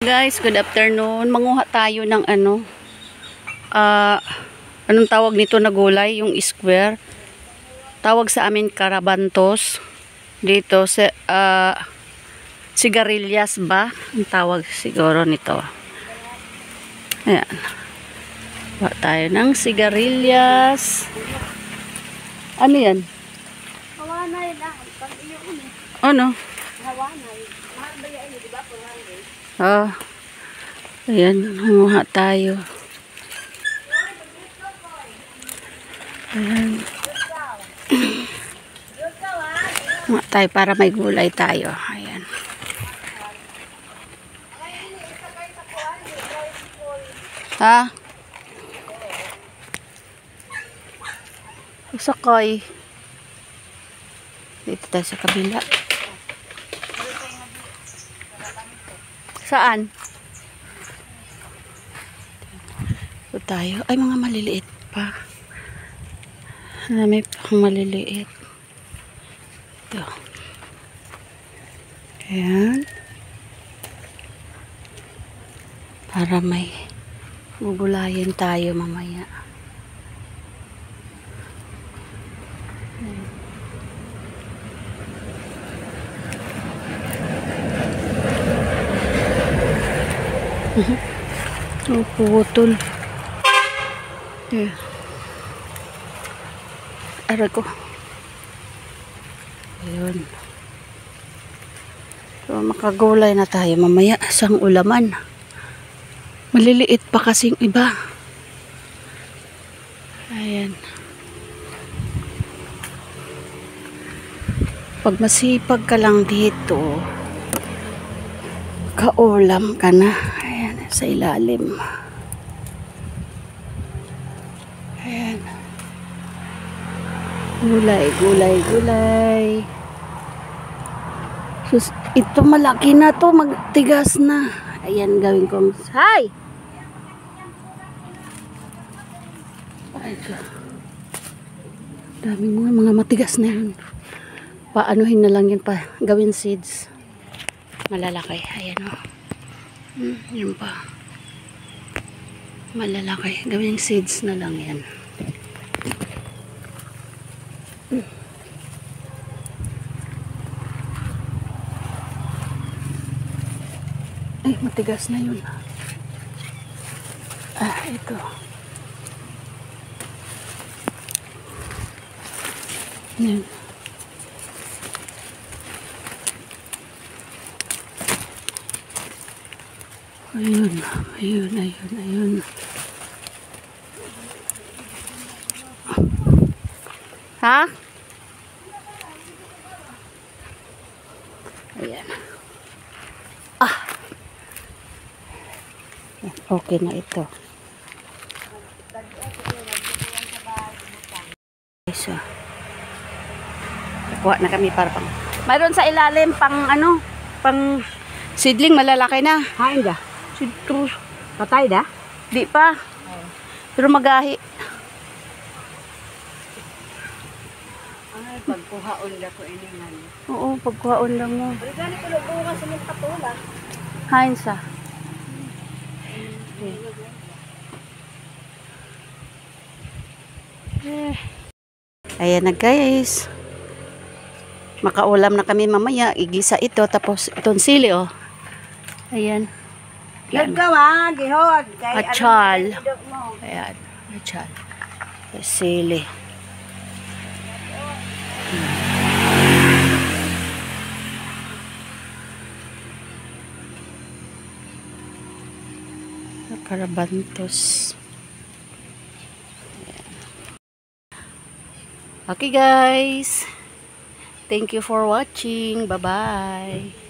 Guys, good afternoon. Manguha tayo ng anong tawag nito na gulay, yung square. Tawag sa amin karabantos. Dito sa sigarilyas ba? Ang tawag siguro nito. Ayan. Kuha tayo ng sigarilyas. Ano yan? Hawanay lang. Pag iyo Ano? hawanay. Mahal ba yan, di ba? 400. Ayan, humuha tayo. Ayan. Humuha tayo para may gulay tayo. Ayan. Ha? Sakay. Dito tayo sa kabila. Saan? Ito tayo. Ay, mga maliliit pa. May pang maliliit. Ito. Ayan. Para may gugulayan tayo mamaya. Oh, putol. Yeah. Aray ko. Ayun. So, makagulay na tayo mamaya. Sang ulaman. Maliliit pa kasing iba. Ayan. Pag masipag ka lang dito, kaulam ka na. Ayan, sa ilalim. Ayan. Gulay, gulay, gulay. Sus, ito malaki na to, magtigas na. Ayan, gawin kong, hi! Ay, daming mga matigas na yun. Paanuhin na lang yun pa, gawin seeds. Malalaki, ayan o. Yun pa. Malalaki, gawin seeds na lang yan. Ay, matigas na yun. Ito. Yan. Ayun, ayun, ayun, ayun. Ha? Ayan. Okay na ito. Isa. Kuha na kami para pang. Mayroon sa ilalim pang pang seedling malalaki na. Hain dah. Sidro. Patay dah? Di pa. Pero magahi. Ay, pagkuhaon da ko iningan. Oo, pagkuhaon lang mo. Pero gani ko lubukan sa mga patula. Hain sa. Ayan na guys. Makaulam na kami mamaya. Igisa ito. Tapos itong sili oh. Ayan. Naggawa, gihod. Achal. Ayan. Achal. Sili. Karabantos. Okay guys. Thank you for watching. Bye-bye.